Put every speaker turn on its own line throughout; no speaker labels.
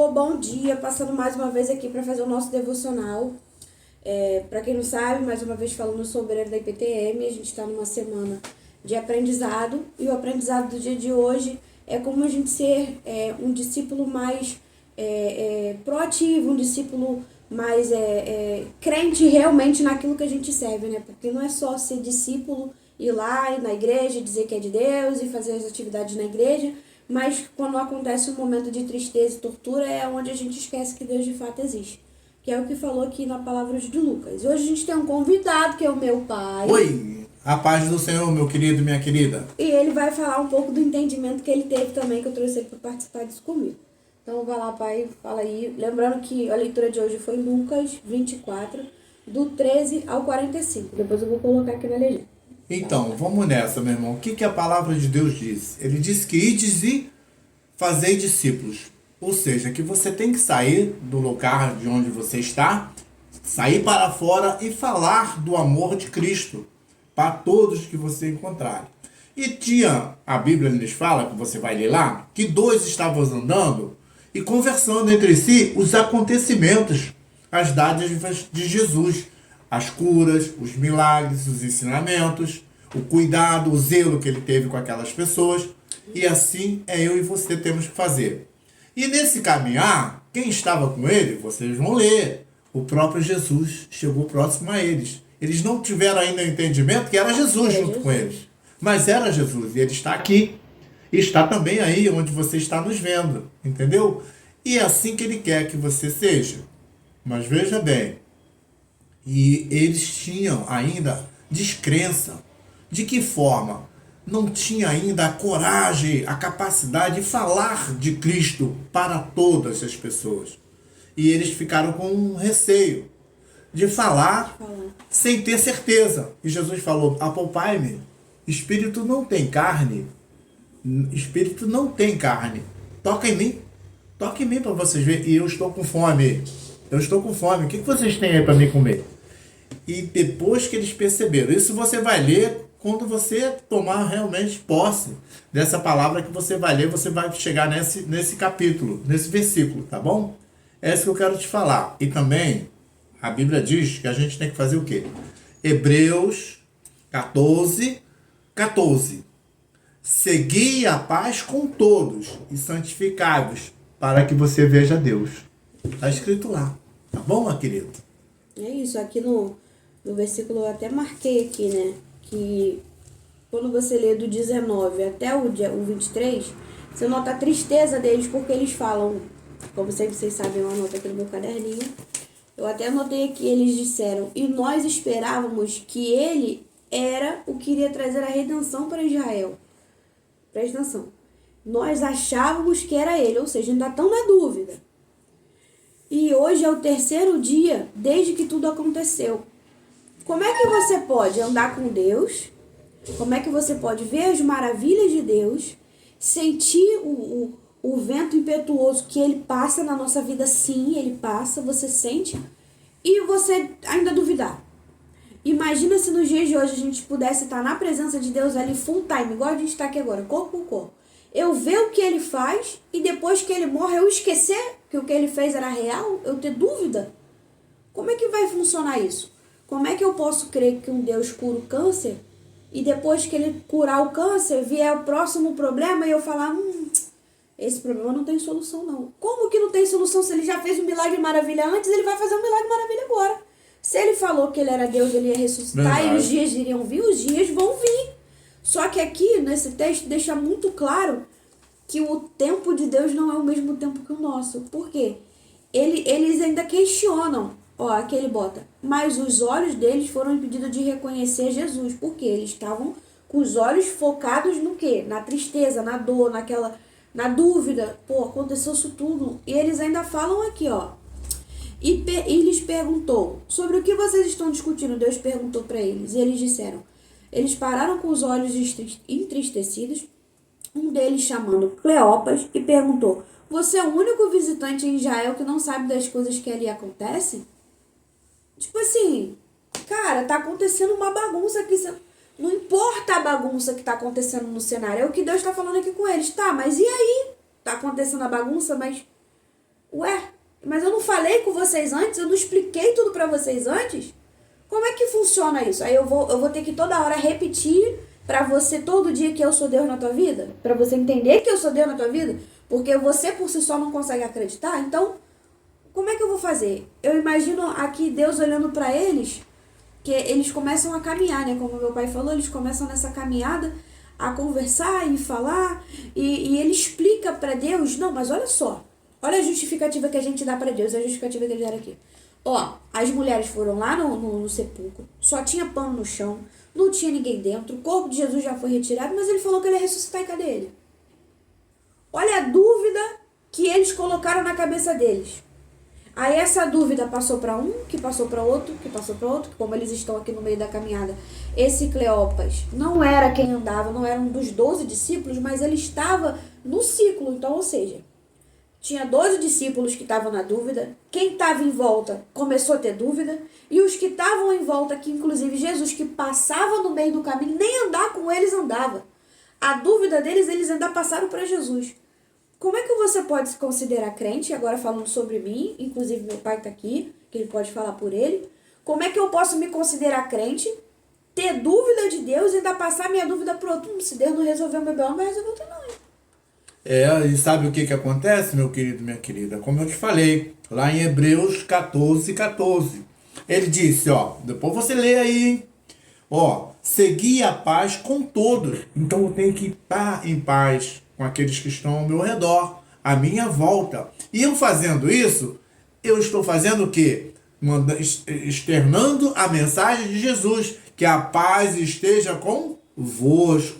Senhor, bom dia, passando mais uma vez aqui para fazer o nosso devocional. Para quem não sabe, mais uma vez falando sobre a da IPTM, a gente está numa semana de aprendizado e o aprendizado do dia de hoje é como a gente ser um discípulo mais proativo, um discípulo mais crente realmente naquilo que a gente serve, né? Porque não é só ser discípulo, ir lá na igreja, dizer que é de Deus e fazer as atividades na igreja, mas quando acontece um momento de tristeza e tortura é onde a gente esquece que Deus de fato existe. Que é o que falou aqui na palavra de Lucas. Hoje a gente tem um convidado, que é o meu pai.
Oi, a paz do Senhor, meu querido e minha querida.
E ele vai falar um pouco do entendimento que ele teve também, que eu trouxe ele para participar disso comigo. Então vai lá, pai, fala aí. Lembrando que a leitura de hoje foi Lucas 24, do 13 ao 45. Depois eu vou colocar aqui na legenda.
Então, vamos nessa, meu irmão. O que a palavra de Deus diz? Ele diz que ides e fazei discípulos. Ou seja, que você tem que sair do lugar de onde você está, sair para fora e falar do amor de Cristo para todos que você encontrar. E a Bíblia nos fala, que você vai ler lá, que dois estavam andando e conversando entre si os acontecimentos, as dádivas de Jesus, as curas, os milagres, os ensinamentos, o cuidado, o zelo que ele teve com aquelas pessoas. E assim eu e você temos que fazer. E nesse caminhar, quem estava com ele, vocês vão ler, o próprio Jesus chegou próximo a eles. Eles não tiveram ainda entendimento que era Jesus junto com eles. Mas era Jesus, e ele está aqui. E está também aí onde você está nos vendo, entendeu? E é assim que ele quer que você seja. Mas veja bem, e eles tinham ainda descrença. De que forma? Não tinha ainda a coragem, a capacidade de falar de Cristo para todas as pessoas. E eles ficaram com um receio de falar sem ter certeza. E Jesus falou, apoupai-me, espírito não tem carne. Espírito não tem carne. Toca em mim para vocês verem. E eu estou com fome. Eu estou com fome. O que vocês têm aí para mim comer? E depois que eles perceberam, isso você vai ler quando você tomar realmente posse dessa palavra que você vai ler, você vai chegar nesse capítulo, nesse versículo, tá bom? É isso que eu quero te falar. E também, a Bíblia diz que a gente tem que fazer o quê? Hebreus 14, 14. Segui a paz com todos e santificai-vos, para que você veja Deus. Está escrito lá. Tá bom, meu querido?
É isso, aqui no versículo eu até marquei aqui, né? Que quando você lê do 19 até o 23, você nota a tristeza deles, porque eles falam, como sempre vocês sabem, eu anoto aqui no meu caderninho. Eu até anotei aqui, eles disseram, e nós esperávamos que ele era o que iria trazer a redenção para Israel. Presta atenção. Nós achávamos que era ele, ou seja, ainda estão na dúvida. E hoje é o terceiro dia desde que tudo aconteceu. Como é que você pode andar com Deus? Como é que você pode ver as maravilhas de Deus? Sentir o vento impetuoso que ele passa na nossa vida? Sim, ele passa, você sente. E você ainda duvidar. Imagina se nos dias de hoje a gente pudesse estar na presença de Deus ali full time, igual a gente está aqui agora, corpo por corpo. Eu ver o que ele faz e depois que ele morre eu esquecer que o que ele fez era real, eu ter dúvida. Como é que vai funcionar isso? Como é que eu posso crer que um Deus cura o câncer e depois que ele curar o câncer vier o próximo problema e eu falar, esse problema não tem solução não. Como que não tem solução se ele já fez um milagre maravilha antes, ele vai fazer um milagre maravilha agora? Se ele falou que ele era Deus, ele ia ressuscitar. Verdade. E os dias iriam vir, os dias vão vir. Só que aqui, nesse texto, deixa muito claro que o tempo de Deus não é o mesmo tempo que o nosso. Por quê? Eles ainda questionam. Ó, aqui ele bota. Mas os olhos deles foram impedidos de reconhecer Jesus. Por quê? Eles estavam com os olhos focados no quê? Na tristeza, na dor, na dúvida. Pô, aconteceu isso tudo. E eles ainda falam aqui, ó. E lhes perguntou, sobre o que vocês estão discutindo? Deus perguntou para eles. E eles disseram, eles pararam com os olhos entristecidos, um deles chamando Cleopas, e perguntou, você é o único visitante em Israel que não sabe das coisas que ali acontecem? Tipo assim, cara, tá acontecendo uma bagunça aqui. Não importa a bagunça que tá acontecendo no cenário, é o que Deus tá falando aqui com eles. Tá, mas e aí? Tá acontecendo a bagunça, mas Ué, mas eu não falei com vocês antes? Eu não expliquei tudo pra vocês antes? Como é que funciona isso? Aí eu vou ter que toda hora repetir pra você todo dia que eu sou Deus na tua vida? Pra você entender que eu sou Deus na tua vida? Porque você por si só não consegue acreditar? Então, como é que eu vou fazer? Eu imagino aqui Deus olhando pra eles, que eles começam a caminhar, né? Como meu pai falou, eles começam nessa caminhada a conversar e falar, e ele explica pra Deus, não, mas olha só, olha a justificativa que a gente dá pra Deus, a justificativa que ele dá aqui. Ó, as mulheres foram lá no sepulcro, só tinha pano no chão, não tinha ninguém dentro, o corpo de Jesus já foi retirado, mas ele falou que ele ia ressuscitar, e cadê ele? Olha a dúvida que eles colocaram na cabeça deles. Aí essa dúvida passou para um, que passou para outro, que passou para outro, que como eles estão aqui no meio da caminhada, esse Cleopas não era quem andava, não era um dos 12 discípulos, mas ele estava no ciclo, então, ou seja, tinha 12 discípulos que estavam na dúvida, quem estava em volta começou a ter dúvida, e os que estavam em volta, que inclusive Jesus, que passava no meio do caminho, nem andar com eles andava. A dúvida deles, eles ainda passaram para Jesus. Como é que você pode se considerar crente, agora falando sobre mim, inclusive meu pai está aqui, que ele pode falar por ele. Como é que eu posso me considerar crente, ter dúvida de Deus e ainda passar minha dúvida para outro? Se Deus não resolveu o meu problema, vai resolver o teu não.
E sabe o que acontece, meu querido, minha querida? Como eu te falei, lá em Hebreus 14:14. Ele disse, ó, depois você lê aí, hein? Ó, segui a paz com todos. Então eu tenho que estar em paz com aqueles que estão ao meu redor, à minha volta. E eu fazendo isso, eu estou fazendo o quê? Externando a mensagem de Jesus, que a paz esteja convosco.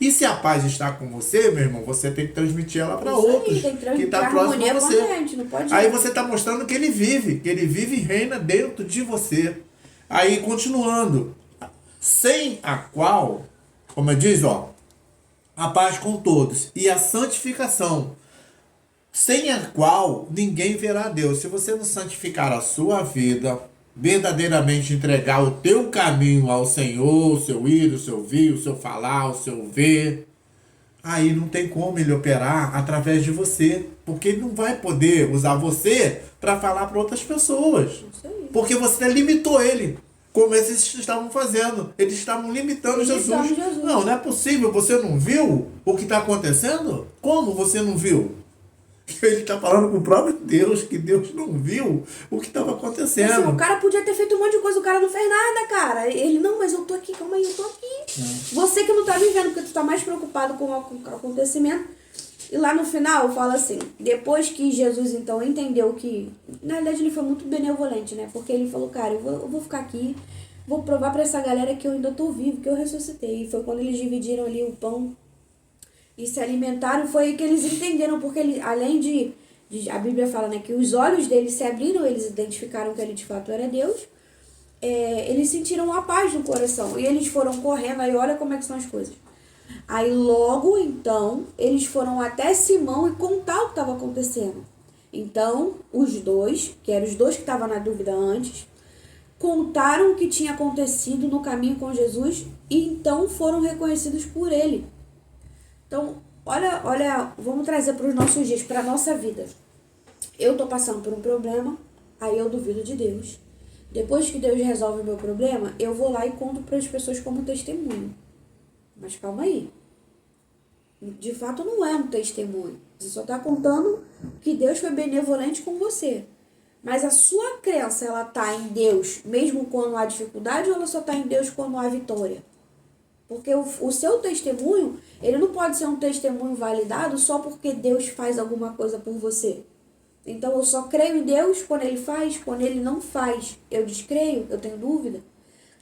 E se a paz está com você, meu irmão, você tem que transmitir ela para outros que estão próximo a você. Aí você está mostrando que ele vive e reina dentro de você. Aí, continuando, sem a qual, como diz, ó, a paz com todos e a santificação, sem a qual ninguém verá Deus. Se você não santificar a sua vida, verdadeiramente entregar o teu caminho ao Senhor, o seu ir, o seu vir, o seu falar, o seu ver, aí não tem como ele operar através de você, porque ele não vai poder usar você para falar para outras pessoas, porque você limitou ele. Como esses estavam fazendo. Eles estavam limitando Jesus. Não é possível. Você não viu o que está acontecendo? Como você não viu? Ele está falando com o próprio Deus, que Deus não viu o que estava acontecendo.
Assim, o cara podia ter feito um monte de coisa, o cara não fez nada, cara. Ele, não, mas eu tô aqui, calma aí, eu tô aqui. Você que não tá vivendo, porque tu tá mais preocupado com o acontecimento. E lá no final fala assim, depois que Jesus então entendeu que, na verdade ele foi muito benevolente, né? Porque ele falou, cara, eu vou ficar aqui, vou provar pra essa galera que eu ainda tô vivo, que eu ressuscitei. E foi quando eles dividiram ali o pão e se alimentaram, foi aí que eles entenderam, porque ele, além de a Bíblia fala, né, que os olhos deles se abriram, eles identificaram que ele de fato era Deus, eles sentiram a paz no coração, e eles foram correndo, aí olha como é que são as coisas. Aí logo, então, eles foram até Simão e contar o que estava acontecendo. Então, os dois, que eram os dois que estavam na dúvida antes, contaram o que tinha acontecido no caminho com Jesus e então foram reconhecidos por ele. Então, olha, vamos trazer para os nossos dias, para a nossa vida. Eu estou passando por um problema, aí eu duvido de Deus. Depois que Deus resolve o meu problema, eu vou lá e conto para as pessoas como testemunho. Mas calma aí. De fato não é um testemunho. Você só está contando que Deus foi benevolente com você. Mas a sua crença, ela está em Deus mesmo quando há dificuldade ou ela só está em Deus quando há vitória? Porque o seu testemunho, ele não pode ser um testemunho validado só porque Deus faz alguma coisa por você. Então eu só creio em Deus quando Ele faz, quando Ele não faz. Eu descreio, eu tenho dúvida.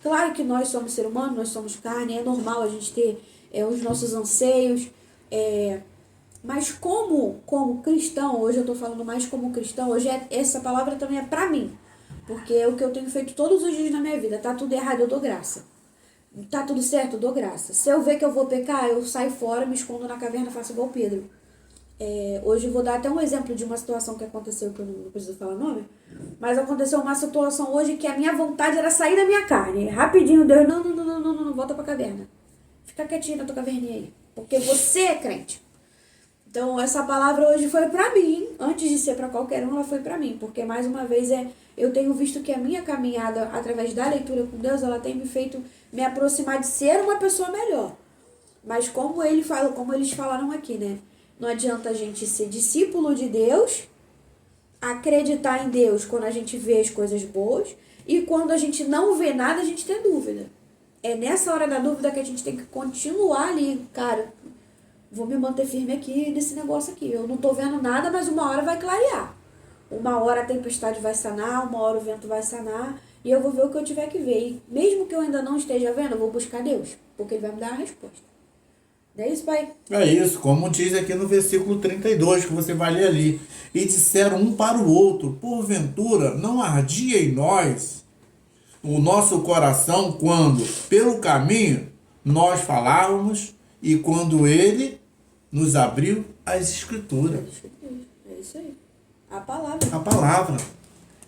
Claro que nós somos ser humano, nós somos carne, é normal a gente ter os nossos anseios. Mas como cristão, hoje eu estou falando mais como cristão, hoje essa palavra também é para mim. Porque é o que eu tenho feito todos os dias na minha vida. Tá tudo errado, eu dou graça. Tá tudo certo, eu dou graça. Se eu ver que eu vou pecar, eu saio fora, me escondo na caverna, faço igual Pedro. Hoje eu vou dar até um exemplo de uma situação que aconteceu, que eu não preciso falar o nome, mas aconteceu uma situação hoje que a minha vontade era sair da minha carne. Rapidinho, Deus, não, volta pra caverna. Fica quietinho na tua caverninha aí. Porque você é crente. Então, essa palavra hoje foi pra mim, antes de ser pra qualquer um, ela foi pra mim, porque mais uma vez eu tenho visto que a minha caminhada através da leitura com Deus, ela tem me feito me aproximar de ser uma pessoa melhor. Mas como eles falaram aqui, né? Não adianta a gente ser discípulo de Deus, acreditar em Deus quando a gente vê as coisas boas, e quando a gente não vê nada, a gente tem dúvida. É nessa hora da dúvida que a gente tem que continuar ali, cara. Vou me manter firme aqui nesse negócio aqui. Eu não tô vendo nada, mas uma hora vai clarear. Uma hora a tempestade vai sanar, uma hora o vento vai sanar, e eu vou ver o que eu tiver que ver. E mesmo que eu ainda não esteja vendo, eu vou buscar Deus, porque Ele vai me dar a resposta. Não é isso, pai?
É isso, como diz aqui no versículo 32, que você vai ler ali. E disseram um para o outro, porventura não ardia em nós o nosso coração quando, pelo caminho, nós falávamos e quando ele nos abriu as escrituras.
É isso aí. A palavra.
A palavra.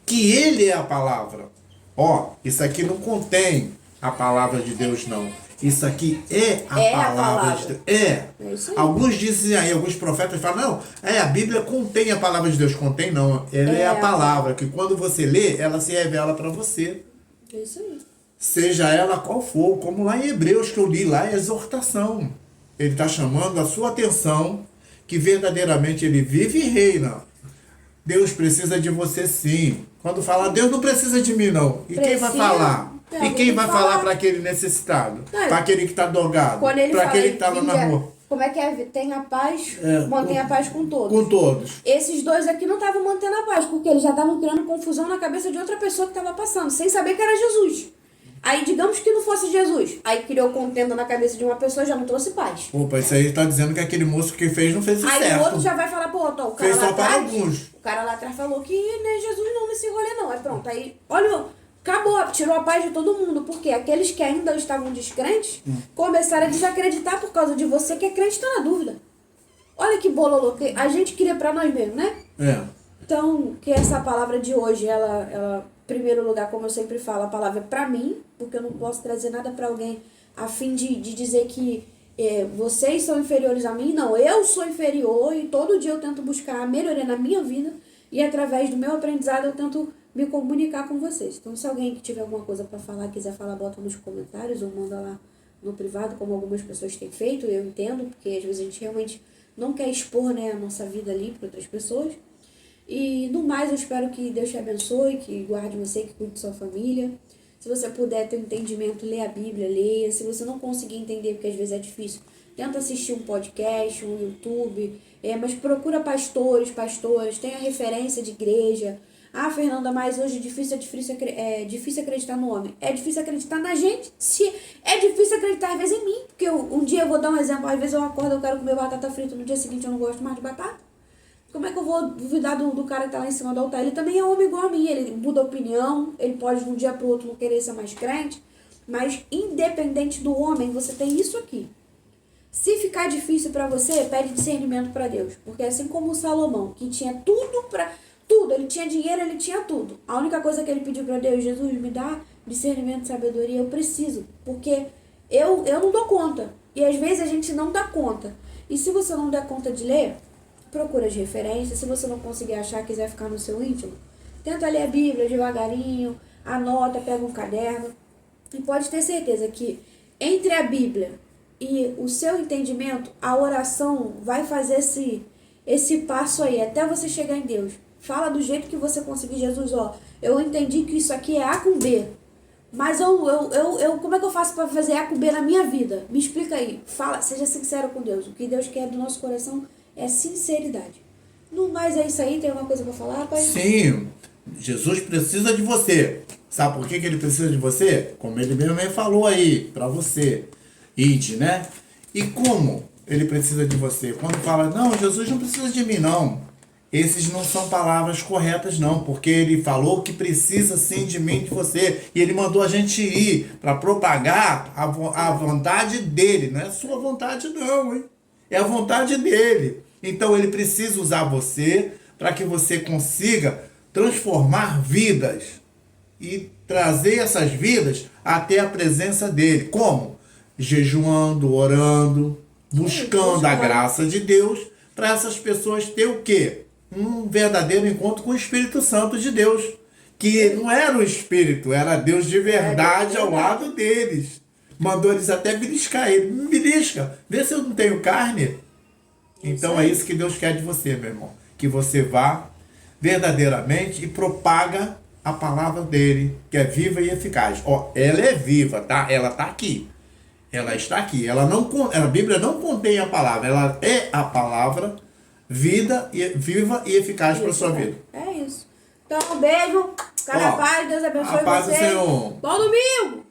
Que ele é a palavra. Ó, isso aqui não contém a palavra de Deus, não. Isso aqui é a palavra de Deus.
É isso aí.
Alguns dizem aí, alguns profetas falam, não, a Bíblia contém a palavra de Deus. Contém não. Ela é a palavra, que quando você lê, ela se revela para você.
É isso aí.
Seja ela qual for, como lá em Hebreus que eu li lá, é exortação. Ele está chamando a sua atenção que verdadeiramente ele vive e reina. Deus precisa de você sim. Quando fala, Deus não precisa de mim não. E quem vai falar? E quem vai falar para aquele necessitado? Para aquele que está drogado? Para aquele que está lá na rua?
Como é que é? Tenha paz, mantenha a paz com todos.
Com todos.
Esses dois aqui não estavam mantendo a paz, porque eles já estavam criando confusão na cabeça de outra pessoa que estava passando, sem saber que era Jesus. Aí, digamos que não fosse Jesus. Aí criou contenda na cabeça de uma pessoa e já não trouxe paz.
Opa, isso aí tá dizendo que aquele moço que fez não fez o certo.
Aí o outro já vai falar, pô, o cara
fez
lá
só para
atrás,
alguns.
o cara lá atrás falou que não é Jesus não nesse rolê não. Aí pronto, aí, olha, acabou, tirou a paz de todo mundo. Porque aqueles que ainda estavam descrentes começaram a desacreditar por causa de você que é crente, tá na dúvida. Olha que bololô, que a gente queria pra nós mesmos, né?
É.
Então, que essa palavra de hoje, ela em primeiro lugar, como eu sempre falo, a palavra é pra mim, porque eu não posso trazer nada pra alguém a fim de dizer que vocês são inferiores a mim. Não, eu sou inferior e todo dia eu tento buscar a melhoria na minha vida e através do meu aprendizado eu tento me comunicar com vocês. Então, se alguém que tiver alguma coisa pra falar, quiser falar, bota nos comentários ou manda lá no privado, como algumas pessoas têm feito, eu entendo, porque às vezes a gente realmente não quer expor, né, a nossa vida ali para outras pessoas. E no mais, eu espero que Deus te abençoe, que guarde você, que cuide de sua família. Se você puder ter um entendimento, lê a Bíblia, leia. Se você não conseguir entender, porque às vezes é difícil, tenta assistir um podcast, um YouTube. Mas procura pastores, pastoras, tenha referência de igreja. Ah, Fernanda, mas hoje é difícil acreditar no homem. É difícil acreditar na gente. É difícil acreditar, às vezes, em mim. Porque um dia eu vou dar um exemplo. Às vezes eu acordo, eu quero comer batata frita. No dia seguinte eu não gosto mais de batata. Como é que eu vou duvidar do cara que tá lá em cima do altar? Ele também é homem igual a mim. Ele muda a opinião. Ele pode, de um dia pro outro, não querer ser mais crente. Mas, independente do homem, você tem isso aqui. Se ficar difícil pra você, pede discernimento pra Deus. Porque assim como o Salomão, que tinha tudo pra... Tudo, ele tinha dinheiro, ele tinha tudo. A única coisa que ele pediu pra Deus, Jesus, me dá discernimento e sabedoria, eu preciso. Porque eu não dou conta. E às vezes a gente não dá conta. E se você não der conta de ler, procura as referências. Se você não conseguir achar, quiser ficar no seu íntimo, tenta ler a Bíblia devagarinho, anota, pega um caderno. E pode ter certeza que entre a Bíblia e o seu entendimento, a oração vai fazer esse passo aí, até você chegar em Deus. Fala do jeito que você conseguir. Jesus, ó, eu entendi que isso aqui é A com B. Mas como é que eu faço para fazer A com B na minha vida? Me explica aí. Fala, seja sincero com Deus. O que Deus quer do nosso coração é sinceridade. No mais é isso aí. Tem alguma coisa para falar, pai?
Sim. Jesus precisa de você. Sabe por que ele precisa de você? Como ele mesmo falou aí, para você. Ide, né? E como ele precisa de você? Quando fala, não, Jesus não precisa de mim, não. Esses não são palavras corretas, não, porque ele falou que precisa sim de mim, de você. E ele mandou a gente ir para propagar a vontade dele. Não é a sua vontade, não, hein? É a vontade dele. Então ele precisa usar você para que você consiga transformar vidas e trazer essas vidas até a presença dele. Como? Jejuando, orando, buscando a graça de Deus, para essas pessoas ter o quê? Um verdadeiro encontro com o Espírito Santo de Deus. Que não era o Espírito, era Deus de verdade ao lado deles. Mandou eles até beliscar ele. Me belisca, vê se eu não tenho carne. Então é isso que Deus quer de você, meu irmão. Que você vá verdadeiramente e propaga a palavra dele, que é viva e eficaz. Ó, ela é viva, tá? Ela está aqui. Ela está aqui. A Bíblia não contém a palavra. Ela é a palavra viva e eficaz para a sua vida.
É isso. Então, um beijo. Cada paz. Deus abençoe
a paz do
vocês.
Senhor.
Bom domingo.